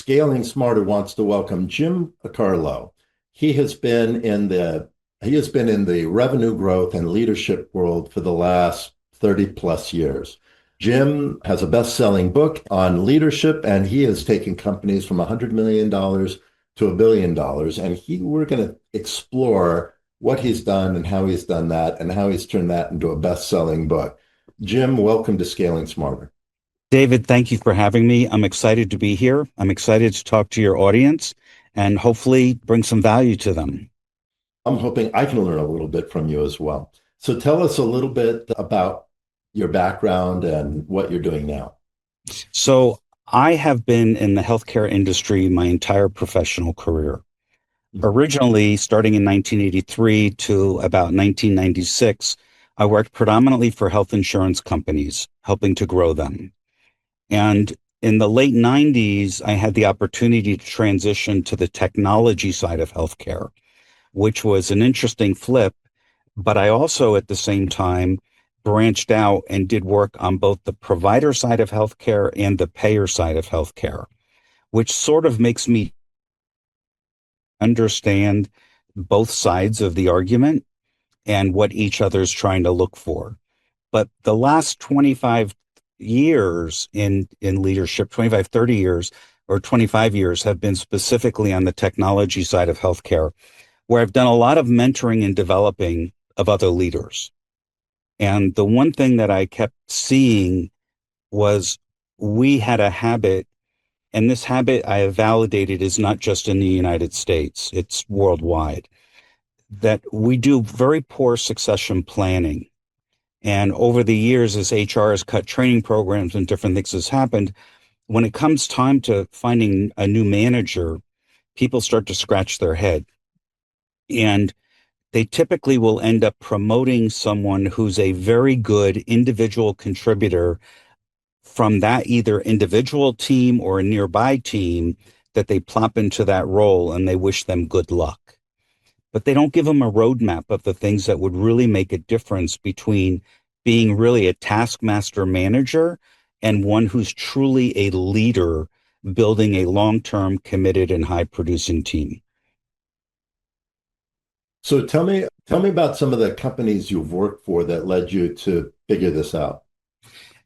Scaling Smarter wants to welcome Jim Carlough. He has been in the revenue growth and leadership world for the last 30 plus years. Jim has a best-selling book on leadership, and he has taken companies from $100 million to $1 billion. And we're going to explore what he's done and how he's done that and how he's turned that into a best-selling book. Jim, welcome to Scaling Smarter. David, thank you for having me. I'm excited to be here. I'm excited to talk to your audience and hopefully bring some value to them. I'm hoping I can learn a little bit from you as well. So tell us a little bit about your background and what you're doing now. So I have been in the healthcare industry my entire professional career. Originally, starting in 1983 to about 1996, I worked predominantly for health insurance companies, helping to grow them. And in the late 90s, I had the opportunity to transition to the technology side of healthcare, which was an interesting flip. But I also, at the same time, branched out and did work on both the provider side of healthcare and the payer side of healthcare, which sort of makes me understand both sides of the argument and what each other's trying to look for. But the last 25 years in leadership, 25, 30 years or 25 years have been specifically on the technology side of healthcare, where I've done a lot of mentoring and developing of other leaders. And the one thing that I kept seeing was we had a habit, and this habit I have validated is not just in the United States, it's worldwide, that we do very poor succession planning. And over the years, as HR has cut training programs and different things has happened, when it comes time to finding a new manager, people start to scratch their head. And they typically will end up promoting someone who's a very good individual contributor from that either individual team or a nearby team that they plop into that role and they wish them good luck. But they don't give them a roadmap of the things that would really make a difference between being really a taskmaster manager and one who's truly a leader building a long-term committed and high-producing team. So tell me about some of the companies you've worked for that led you to figure this out.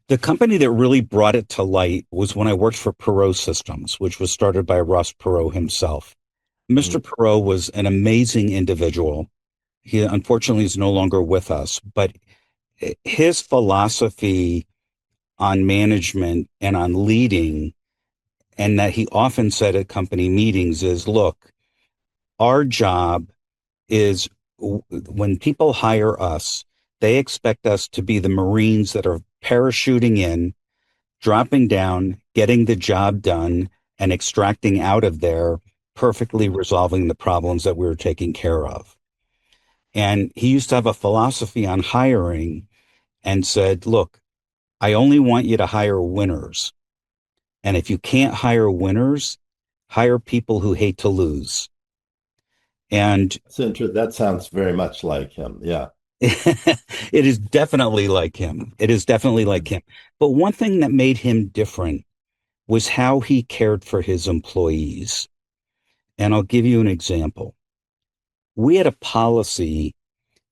The company that really brought it to light was when I worked for Perot Systems, which was started by Ross Perot himself. Mr. Perot was an amazing individual. He unfortunately is no longer with us, but his philosophy on management and on leading, and that he often said at company meetings is, look, our job is when people hire us, they expect us to be the Marines that are parachuting in, dropping down, getting the job done, and extracting out of there, perfectly resolving the problems that we were taking care of. And he used to have a philosophy on hiring and said, look, I only want you to hire winners. And if you can't hire winners, hire people who hate to lose. And That sounds very much like him. Yeah. it is definitely like him. It is definitely like him. But one thing that made him different was how he cared for his employees. And I'll give you an example. We had a policy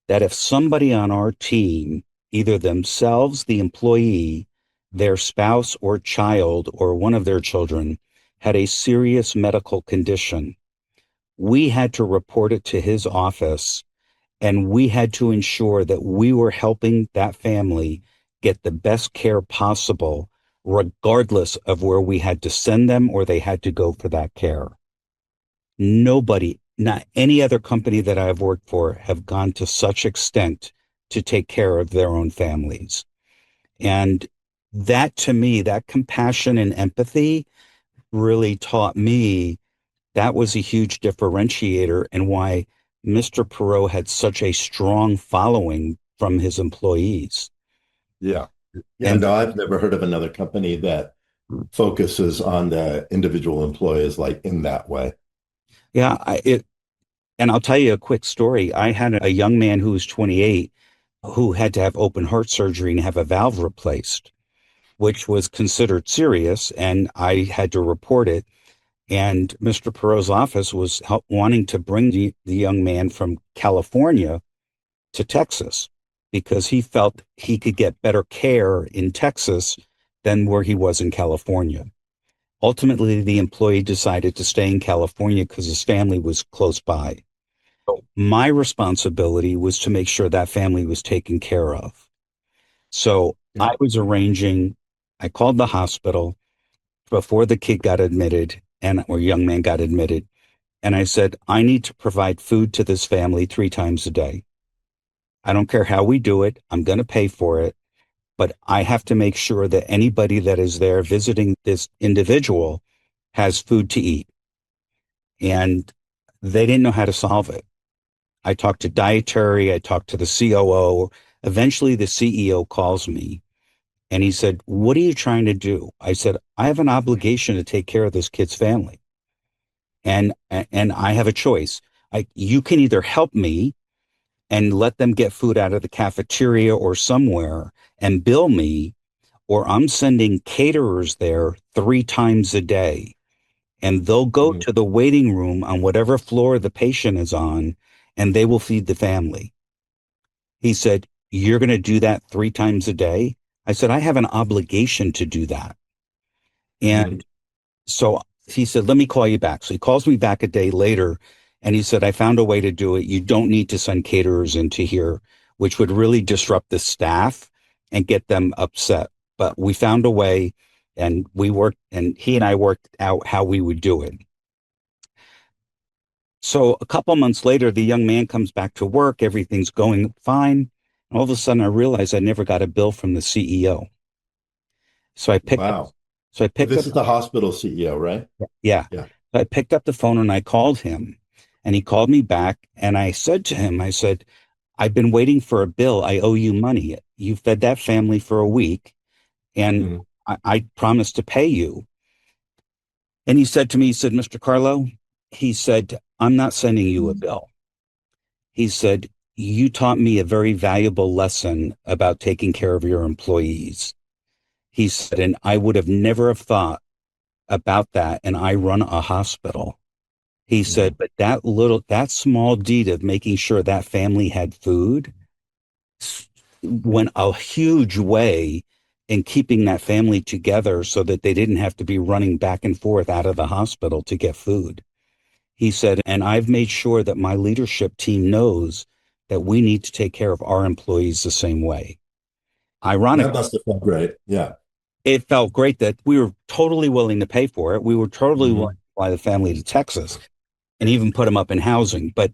that if somebody on our team, either themselves, the employee, their spouse or child, or one of their children, had a serious medical condition, we had to report it to his office, and we had to ensure that we were helping that family get the best care possible, regardless of where we had to send them or they had to go for that care. Nobody, not any other company that I've worked for, have gone to such extent to take care of their own families. And that, to me, that compassion and empathy really taught me that was a huge differentiator and why Mr. Perot had such a strong following from his employees. Yeah. Yeah. And No, I've never heard of another company that focuses on the individual employees like in that way. yeah, and I'll tell you a quick story. I had a young man who was 28 who had to have open heart surgery and have a valve replaced, which was considered serious, and I had to report it. And Mr. Perot's office was wanting to bring the young man from California to Texas because he felt he could get better care in Texas than where he was in California. Ultimately, the employee decided to stay in California because his family was close by. My responsibility was to make sure that family was taken care of. So I was arranging, I called the hospital before the kid got admitted or young man got admitted. And I said, I need to provide food to this family 3 times a day. I don't care how we do it. I'm going to pay for it. But I have to make sure that anybody that is there visiting this individual has food to eat. And they didn't know how to solve it. I talked to dietary, I talked to the COO. Eventually, the CEO calls me and he said, what are you trying to do? I said, I have an obligation to take care of this kid's family. And I have a choice. You can either help me and let them get food out of the cafeteria or somewhere and bill me, or I'm sending caterers there 3 times a day. And they'll go to the waiting room on whatever floor the patient is on, and they will feed the family. He said, you're going to do that 3 times a day? I said, I have an obligation to do that. And so he said, let me call you back. So he calls me back a day later and he said, I found a way to do it. You don't need to send caterers into here, which would really disrupt the staff and get them upset. But we found a way and he and I worked out how we would do it. So a couple months later, the young man comes back to work. Everything's going fine. And all of a sudden I realized I never got a bill from the CEO. So I picked up. So I picked This up. is the hospital CEO, right? Yeah. Yeah. So I picked up the phone and I called him and he called me back and I said to him, I said, I've been waiting for a bill. I owe you money. You fed that family for a week and I promised to pay you. And he said to me, he said, Mr. Carlough, he said, I'm not sending you a bill. He said, you taught me a very valuable lesson about taking care of your employees. He said, and I would have never have thought about that. And I run a hospital. He said, but that small deed of making sure that family had food went a huge way in keeping that family together so that they didn't have to be running back and forth out of the hospital to get food. He said, and I've made sure that my leadership team knows that we need to take care of our employees the same way. Ironically, that must have felt great. Yeah. It felt great that we were totally willing to pay for it. We were totally willing to fly the family to Texas and even put them up in housing. But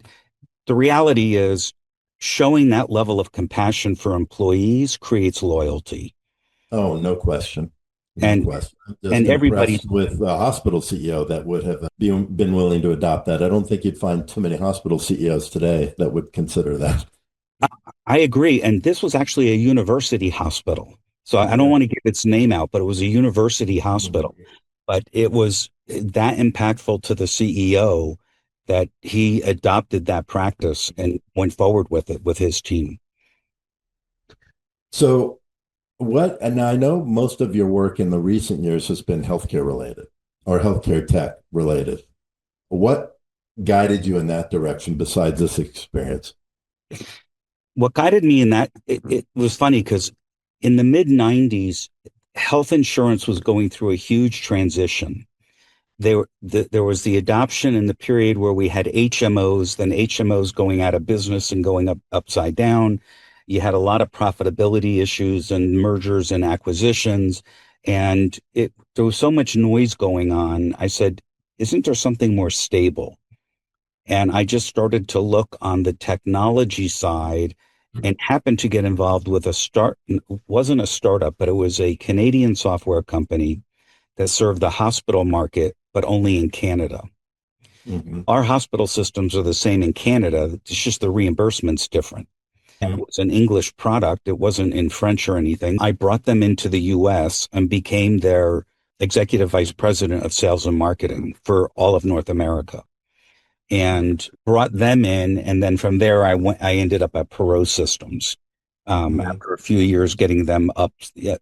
the reality is showing that level of compassion for employees creates loyalty. Oh, no question. No And question. I'm just and everybody impressed with a hospital CEO that would have been willing to adopt that. I don't think you'd find too many hospital CEOs today that would consider that. I agree. And this was actually a university hospital. So I don't want to give its name out, but it was a university hospital. But it was that impactful to the CEO that he adopted that practice and went forward with it with his team. So and I know most of your work in the recent years has been healthcare related or healthcare tech related. What guided you in that direction besides this experience? What guided me in that, it was funny because in the mid 90s, health insurance was going through a huge transition. There was the adoption in the period where we had HMOs, then HMOs going out of business and going upside down. You had a lot of profitability issues and mergers and acquisitions. And there was so much noise going on. I said, isn't there something more stable? And I just started to look on the technology side and happened to get involved with it wasn't a startup, but it was a Canadian software company that served the hospital market, but only in Canada. Our hospital systems are the same in Canada. It's just the reimbursement's different. And it was an English product. It wasn't in French or anything. I brought them into the US and became their executive vice president of sales and marketing for all of North America and brought them in. And then from there, I ended up at Perot Systems. After a few years getting them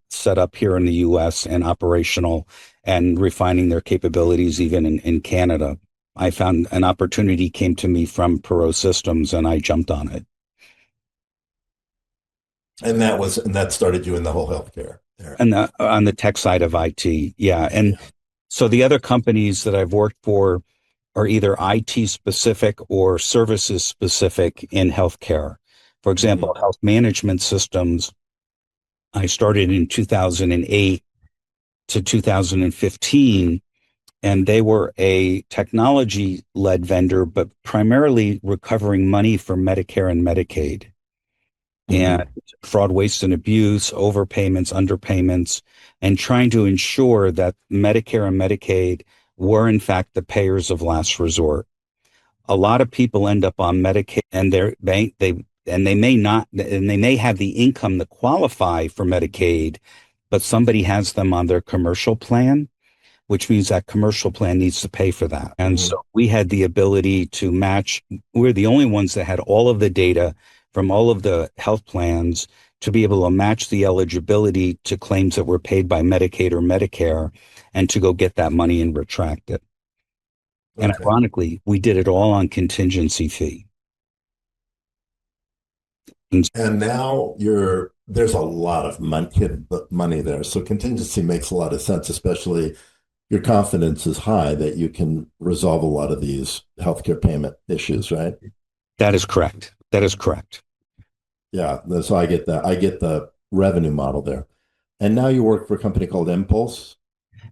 set up here in the US and operational. and refining their capabilities even in Canada. I found an opportunity came to me from Perot Systems and I jumped on it. And that started you in the whole healthcare there. And on the tech side of IT. Yeah. And so the other companies that I've worked for are either IT specific or services specific in healthcare. For example, health management systems. I started in 2008 to 2015, and they were a technology led vendor, but primarily recovering money for Medicare and Medicaid and fraud, waste, and abuse, overpayments, underpayments, and trying to ensure that Medicare and Medicaid were in fact the payers of last resort. A lot of people end up on Medicaid and they may not, and they may have the income to qualify for Medicaid, but somebody has them on their commercial plan, which means that commercial plan needs to pay for that. And so we had the ability to match. We're the only ones that had all of the data from all of the health plans to be able to match the eligibility to claims that were paid by Medicaid or Medicare and to go get that money and retract it. And ironically, we did it all on contingency fee. And now there's a lot of money there. So contingency makes a lot of sense, especially your confidence is high that you can resolve a lot of these healthcare payment issues, right? That is correct. That is correct. Yeah. So I get that. I get the revenue model there. And now you work for a company called Impulse.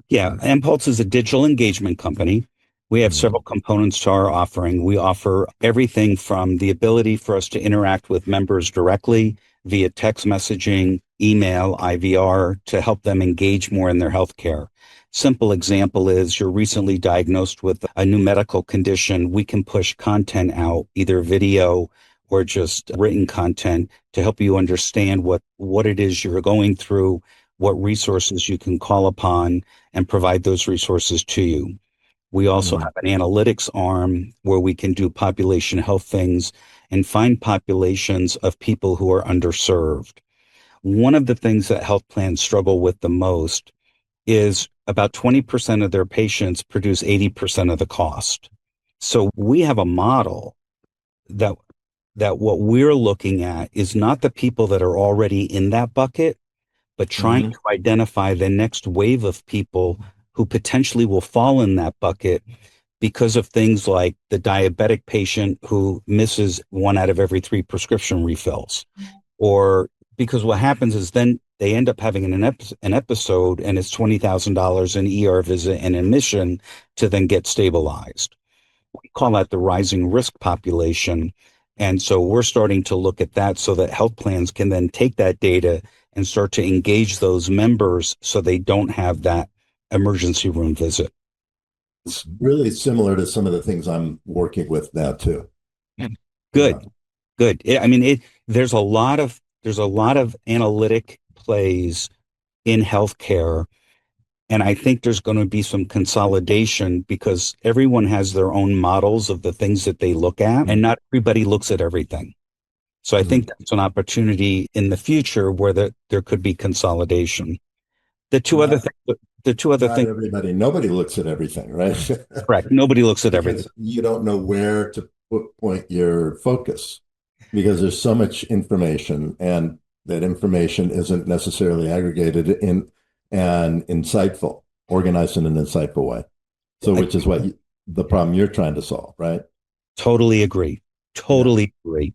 Yeah. Impulse is a digital engagement company. We have several components to our offering. We offer everything from the ability for us to interact with members directly via text messaging, email, IVR, to help them engage more in their healthcare. Simple example is you're recently diagnosed with a new medical condition. We can push content out, either video or just written content, to help you understand what it is you're going through, what resources you can call upon, and provide those resources to you. We also have an analytics arm where we can do population health things and find populations of people who are underserved. One of the things that health plans struggle with the most is about 20% of their patients produce 80% of the cost. So we have a model that what we're looking at is not the people that are already in that bucket, but trying to identify the next wave of people who potentially will fall in that bucket because of things like the diabetic patient who misses 1 out of every 3 prescription refills. Or because what happens is then they end up having an episode and it's $20,000 an ER visit and admission to then get stabilized. We call that the rising risk population. And so we're starting to look at that so that health plans can then take that data and start to engage those members so they don't have that emergency room visit. It's really similar to some of the things I'm working with now too. Good. I mean, there's a lot of analytic plays in healthcare, and I think there's going to be some consolidation because everyone has their own models of the things that they look at, and not everybody looks at everything. So I think that's an opportunity in the future where there could be consolidation. The two other things. Nobody looks at everything, right? Correct. Nobody looks at everything. You don't know where to point your focus because there's so much information, and that information isn't necessarily aggregated in and organized in an insightful way. So, which is the problem you're trying to solve, right? Totally agree. Agree.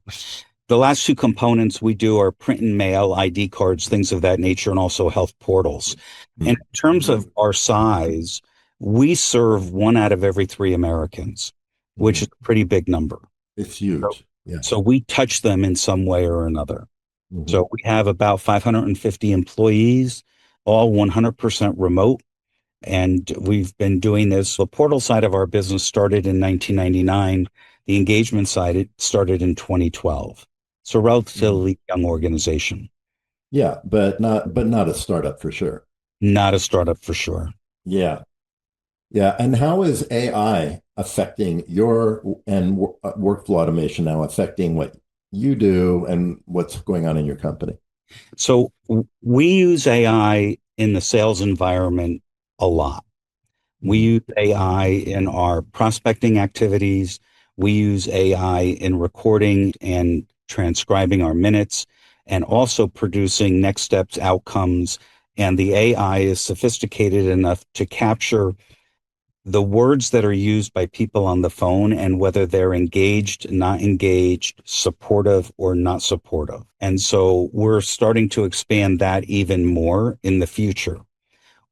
The last 2 components we do are print and mail, ID cards, things of that nature, and also health portals. And in terms of our size, we serve 1 out of every 3 Americans, which is a pretty big number. It's huge. So we touch them in some way or another. So we have about 550 employees, all 100% remote. And we've been doing this. The portal side of our business started in 1999. The engagement side, it started in 2012. So relatively young organization. Yeah, but not a startup for sure. Not a startup for sure. Yeah. Yeah. And how is AI affecting workflow automation now affecting what you do and what's going on in your company? So we use AI in the sales environment a lot. We use AI in our prospecting activities. We use AI in recording and transcribing our minutes and also producing next steps outcomes. And the AI is sophisticated enough to capture the words that are used by people on the phone and whether they're engaged, not engaged, supportive, or not supportive. And so we're starting to expand that even more in the future.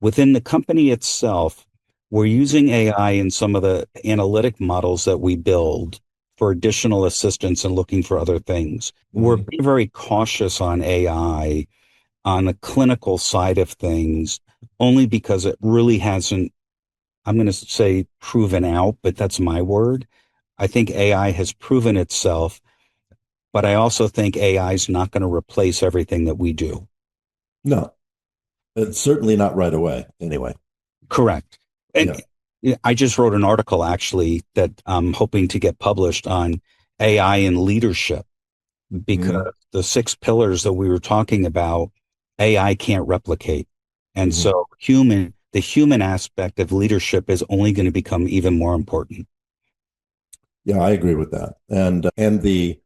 Within the company itself, we're using AI in some of the analytic models that we build for additional assistance and looking for other things. We're Mhm. very cautious on AI on the clinical side of things, only because it really hasn't, I'm going to say proven out, but that's my word. I think AI has proven itself, but I also think AI is not going to replace everything that we do. No, it's certainly not right away. Anyway, Correct. And yeah. I just wrote an article actually that I'm hoping to get published on AI and leadership Mhm. because the six pillars that we were talking about, AI can't replicate. And Mhm. so the human aspect of leadership is only going to become even more important. Yeah, I agree with that. And the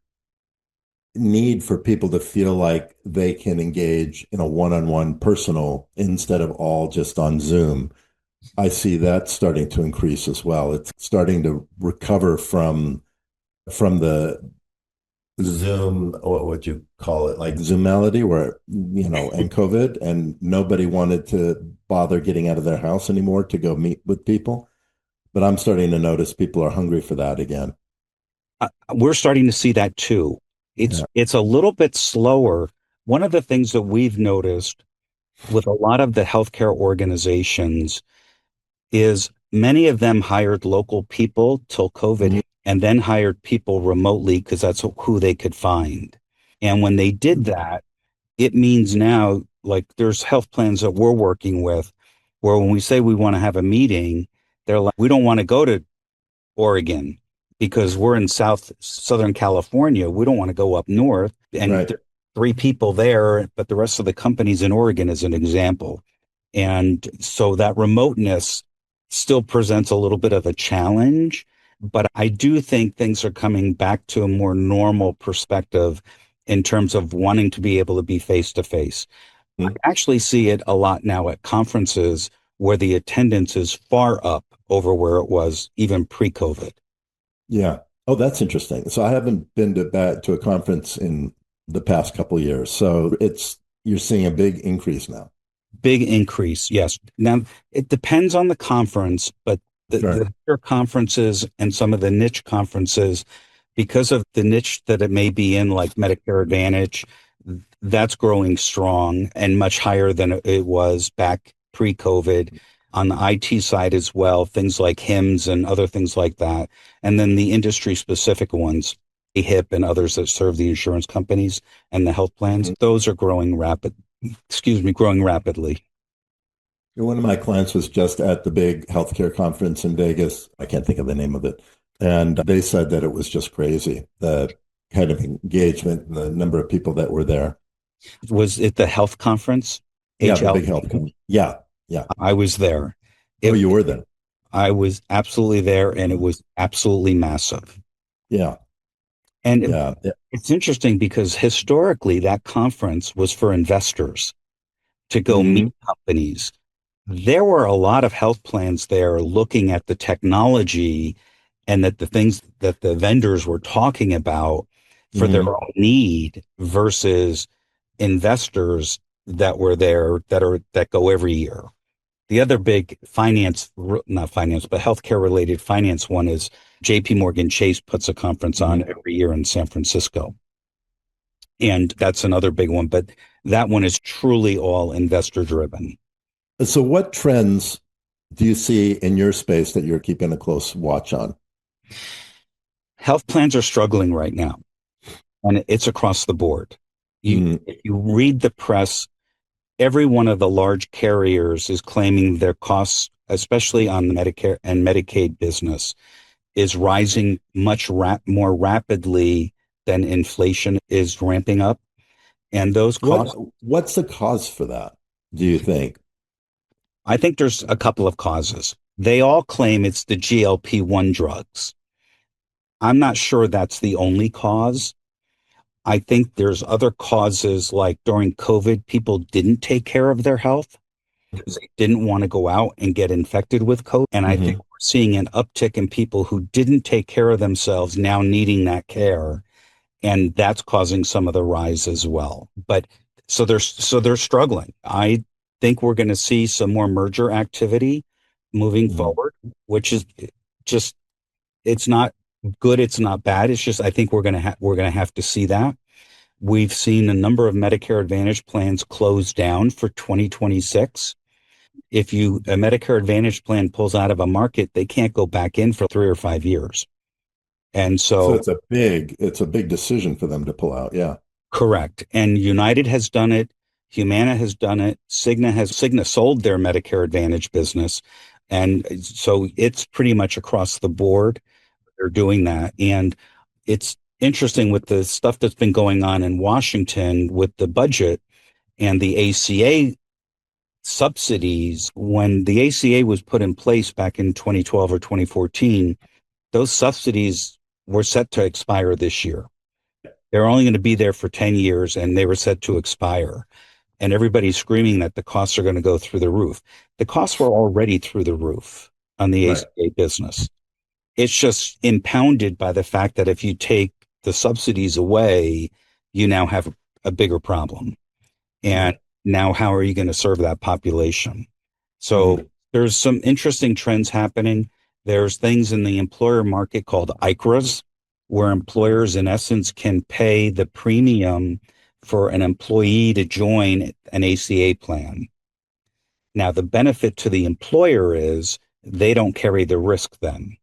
need for people to feel like they can engage in a one-on-one personal instead of all just on Zoom. I see that starting to increase as well. It's starting to recover from the Zoom, what would you call it, like Zoomality, where and COVID, and nobody wanted to bother getting out of their house anymore to go meet with people. But I'm starting to notice people are hungry for that again. We're starting to see that too. Yeah. It's a little bit slower. One of the things that we've noticed with a lot of the healthcare organizations is many of them hired local people till COVID Mhm. hit, and then hired people remotely because that's who they could find. And when they did that, it means now, like there's health plans that we're working with where when we say we want to have a meeting, they're like, we don't want to go to Oregon because we're in Southern California. We don't want to go up north. And Right. there are three people there, but the rest of the company's in Oregon as an example. And so that remoteness still presents a little bit of a challenge, but I do think things are coming back to a more normal perspective in terms of wanting to be able to be face to face. I Mhm. actually see it a lot now at conferences where the attendance is far up over where it was even pre-COVID. Yeah. Oh, that's interesting. So I haven't been to a conference in the past couple of years. So you're seeing a big increase now. Big increase, yes. Now, it depends on the conference, but Sure. the bigger conferences and some of the niche conferences, because of the niche that it may be in, like Medicare Advantage, that's growing strong and much higher than it was back pre-COVID. On the IT side as well, things like HIMSS and other things like that. And then the industry specific ones, HIP and others that serve the insurance companies and the health plans, Mhm. those are growing rapidly. One of my clients was just at the big healthcare conference in Vegas. I can't think of the name of it. And they said that it was just crazy, the kind of engagement and the number of people that were there. Was it the health conference? Yeah, the HL. big health conference. Yeah. Yeah. I was there. Oh, It, you were there. I was absolutely there, and it was absolutely massive. Yeah. And Yeah. Yeah. it's interesting because historically, that conference was for investors to go meet Mhm. companies. There were a lot of health plans there looking at the technology and that the things that the vendors were talking about for their Mhm. own need versus investors that were there that go every year. The other big not finance, but healthcare related finance one is JP Morgan Chase puts a conference on Mhm. every year in San Francisco. And that's another big one, but that one is truly all investor driven. So, what trends do you see in your space that you're keeping a close watch on? Health plans are struggling right now, and it's across the board. Mm. If you read the press, every one of the large carriers is claiming their costs, especially on the Medicare and Medicaid business, is rising more rapidly than inflation is ramping up. And those What costs, what's the cause for that, do you think? I think there's a couple of causes. They all claim it's the GLP-1 drugs. I'm not sure that's the only cause. I think there's other causes, like during COVID, people didn't take care of their health because they didn't want to go out and get infected with COVID. And I think Hmm. we're seeing an uptick in people who didn't take care of themselves now needing that care. And that's causing some of the rise as well. But so they're struggling. I think we're going to see some more merger activity moving Hmm. forward, which is just, it's not good, it's not bad. It's just I think we're going to have to see that. We've seen a number of Medicare Advantage plans close down for 2026. If a Medicare Advantage plan pulls out of a market, they can't go back in for 3 or 5 years. And So so, it's a big decision for them to pull out. Yeah. correct. And United has done it. Humana has done it. Cigna sold their Medicare Advantage business. And so it's pretty much across the board. They're doing that. And it's interesting with the stuff that's been going on in Washington with the budget and the ACA subsidies. When the ACA was put in place back in 2012 or 2014, those subsidies were set to expire this year. They're only going to be there for 10 years and they were set to expire. And everybody's screaming that the costs are going to go through the roof. The costs were already through the roof on the Right. ACA business. It's just impounded by the fact that if you take the subsidies away, you now have a bigger problem. And Right. now how are you going to serve that population? So Hmm. there's some interesting trends happening. There's things in the employer market called ICRAs, where employers in essence can pay the premium for an employee to join an ACA plan. Now, the benefit to the employer is they don't carry the risk then.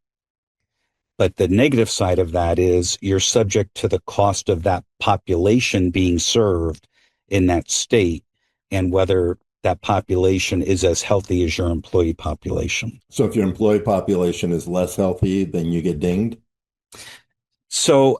But the negative side of that is you're subject to the cost of that population being served in that state and whether that population is as healthy as your employee population. So if your employee population is less healthy, then you get dinged. So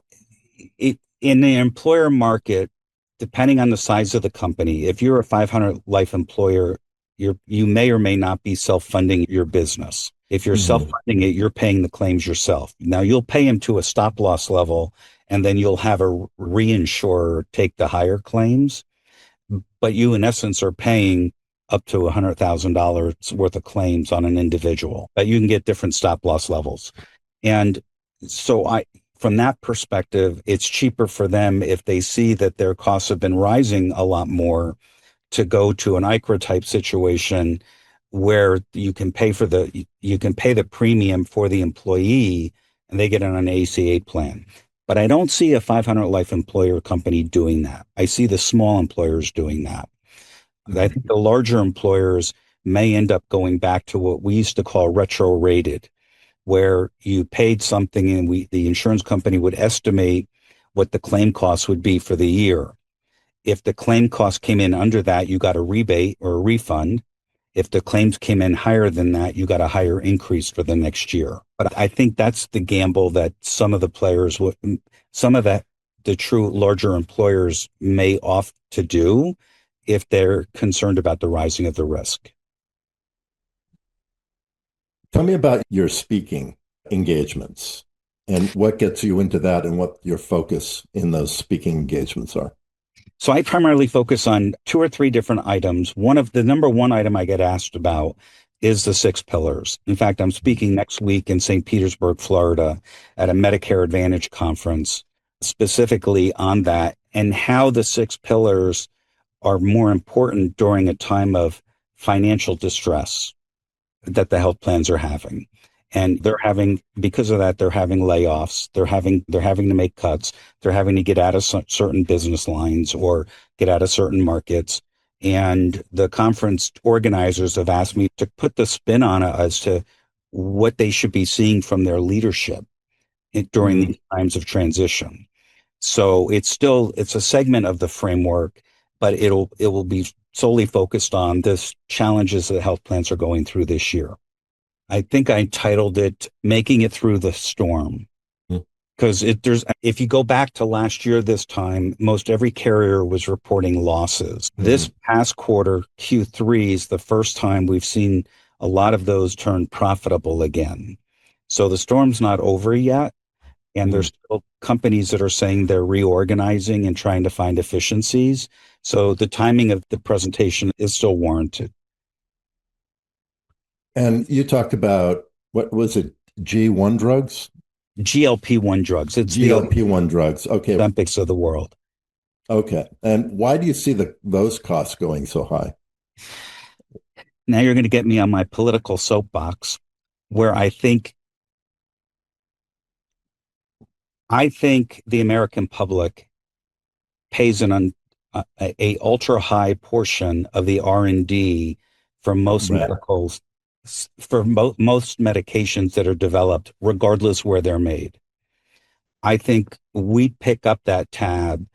in the employer market, depending on the size of the company, if you're a 500 life employer, you may or may not be self-funding your business. If you're Hmm. self-funding it, you're paying the claims yourself. Now you'll pay them to a stop loss level, and then you'll have a reinsurer take the higher claims. But you, in essence, are paying up to $100,000 worth of claims on an individual. But you can get different stop loss levels. And so from that perspective, it's cheaper for them if they see that their costs have been rising a lot more to go to an ICRA type situation where you can pay the premium for the employee and they get on an ACA plan. But I don't see a 500 life employer company doing that. I see the small employers doing that. I think the larger employers may end up going back to what we used to call retro rated, where you paid something and the insurance company would estimate what the claim cost would be for the year. If the claim cost came in under that, you got a rebate or a refund. If the claims came in higher than that, you got a higher increase for the next year. But I think that's the gamble that some of the players would, some of that, the true larger employers may opt to do if they're concerned about the rising of the risk. Tell me about your speaking engagements and what gets you into that and what your focus in those speaking engagements are. So I primarily focus on 2 or 3 different items. The number one item I get asked about is the 6 pillars. In fact, I'm speaking next week in St. Petersburg, Florida, at a Medicare Advantage conference specifically on that and how the 6 pillars are more important during a time of financial distress that the health plans are having. And because of that, they're having layoffs. They're having to make cuts. They're having to get out of certain business lines or get out of certain markets. And the conference organizers have asked me to put the spin on it as to what they should be seeing from their leadership during Mhm. these times of transition. So it's a segment of the framework, but it will be solely focused on this challenges that health plans are going through this year. I think I titled it Making It Through the Storm. Because if you go back to last year, this time, most every carrier was reporting losses. Mhm. This past quarter, Q3 is the first time we've seen a lot of those turned profitable again. So the storm's not over yet. And there's Mm. still companies that are saying they're reorganizing and trying to find efficiencies. So the timing of the presentation is still warranted. And you talked about, what was it, G1 drugs? GLP-1 drugs. It's the GLP-1 drugs. Okay. Olympics of the world. Okay. And why do you see those costs going so high? Now you're going to get me on my political soapbox where I think the American public pays a ultra high portion of the R&D for most Right. medicals for most medications that are developed, regardless where they're made. I think we pick up that tab,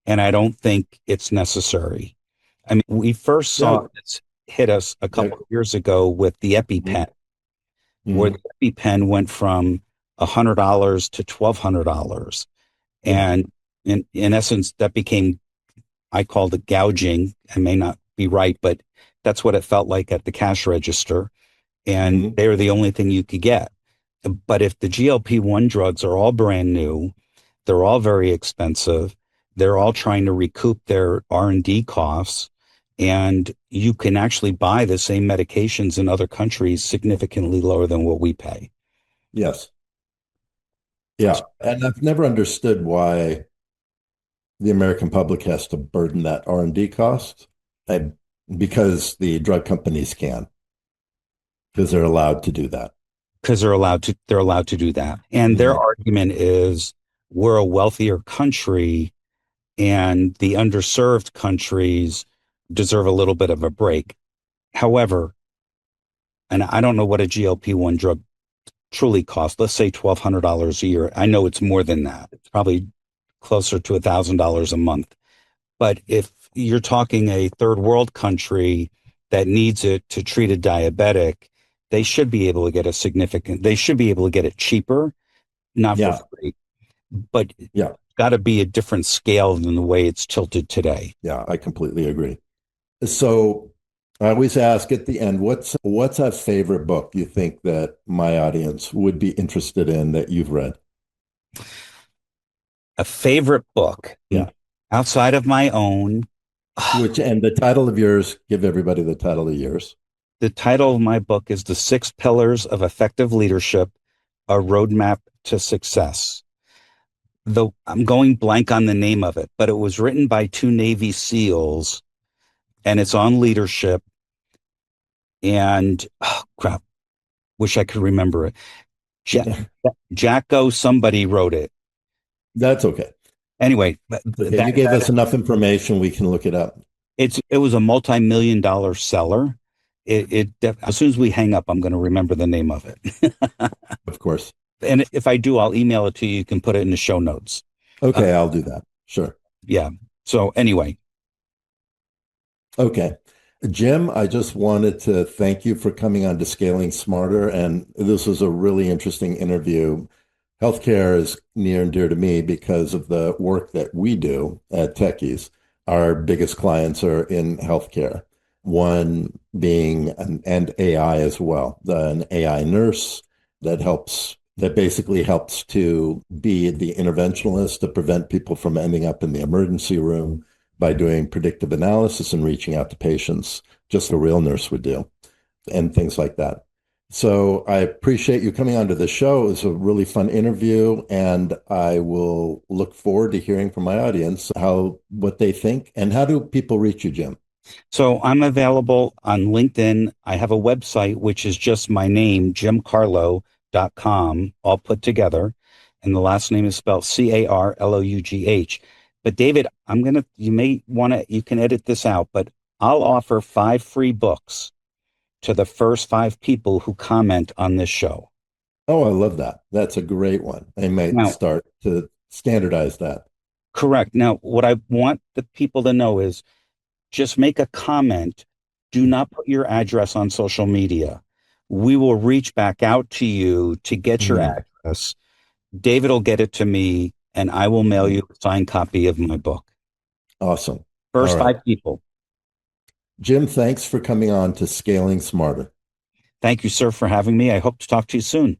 and I don't think it's necessary. I mean, we first Yeah. saw this hit us a Yeah. couple of years ago with the EpiPen, where Mm-hmm. the EpiPen went from $100 to $1,200. Yeah. And in essence, that became, I called it gouging. I may not be right, but that's what it felt like at the cash register. And Mm-hmm. they were the only thing you could get. But if the GLP-1 drugs are all brand new, they're all very expensive, they're all trying to recoup their R&D costs, and you can actually buy the same medications in other countries significantly lower than what we pay. Yes. Yeah. And I've never understood why the American public has to burden that R&D cost. I, because the drug companies can, because they're allowed to do that. Because they're allowed to do that. And their Mhm. argument is we're a wealthier country and the underserved countries deserve a little bit of a break. However, and I don't know what a GLP-1 drug truly costs. Let's say $1,200 a year. I know it's more than that. It's probably closer to $1,000 a month. But if you're talking a third world country that needs it to treat a diabetic, they should be able to get it cheaper, not for Yeah. free. But Yeah. got to be a different scale than the way it's tilted today. Yeah. I completely agree. So I always ask at the end, what's a favorite book you think that my audience would be interested in that you've read? A favorite book Yeah. outside of my own. Which, and the title of yours, give everybody the title of yours. The title of my book is The Six Pillars of Effective Leadership, A Roadmap to Success. Though I'm going blank on the name of it, but it was written by two Navy SEALs and it's on leadership. And oh, crap, wish I could remember it. Jacko, somebody wrote it. That's okay. Anyway, Okay, you gave us enough information. We can look it up. it was a multi-million-dollar seller. As soon as we hang up, I'm going to remember the name of it. Of course. And if I do, I'll email it to you. You can put it in the show notes. Okay, I'll do that. Sure. Yeah. So anyway, Okay. Jim, I just wanted to thank you for coming on to Scaling Smarter. And this was a really interesting interview. Healthcare is near and dear to me because of the work that we do at Techies. Our biggest clients are in healthcare, one being and AI as well, an AI nurse that basically helps to be the interventionalist to prevent people from ending up in the emergency room by doing predictive analysis and reaching out to patients, just a real nurse would do, and things like that. So I appreciate you coming onto the show. It was a really fun interview, and I will look forward to hearing from my audience what they think. And how do people reach you, Jim? so I'm available on LinkedIn. I have a website, which is just my name, jimcarlough.com, all put together. And the last name is spelled Carlough. But David, you can edit this out, but I'll offer 5 free books to the first 5 people who comment on this show. Oh, I love that. That's a great one. I might Now, start to standardize that. correct. Now, what I want the people to know is just make a comment. Do not put your address on social media. We will reach back out to you to get your Mhm. address. David will get it to me, and I will mail you a signed copy of my book. Awesome. First All right. 5 people. Jim, thanks for coming on to Scaling Smarter. Thank you, sir, for having me. I hope to talk to you soon.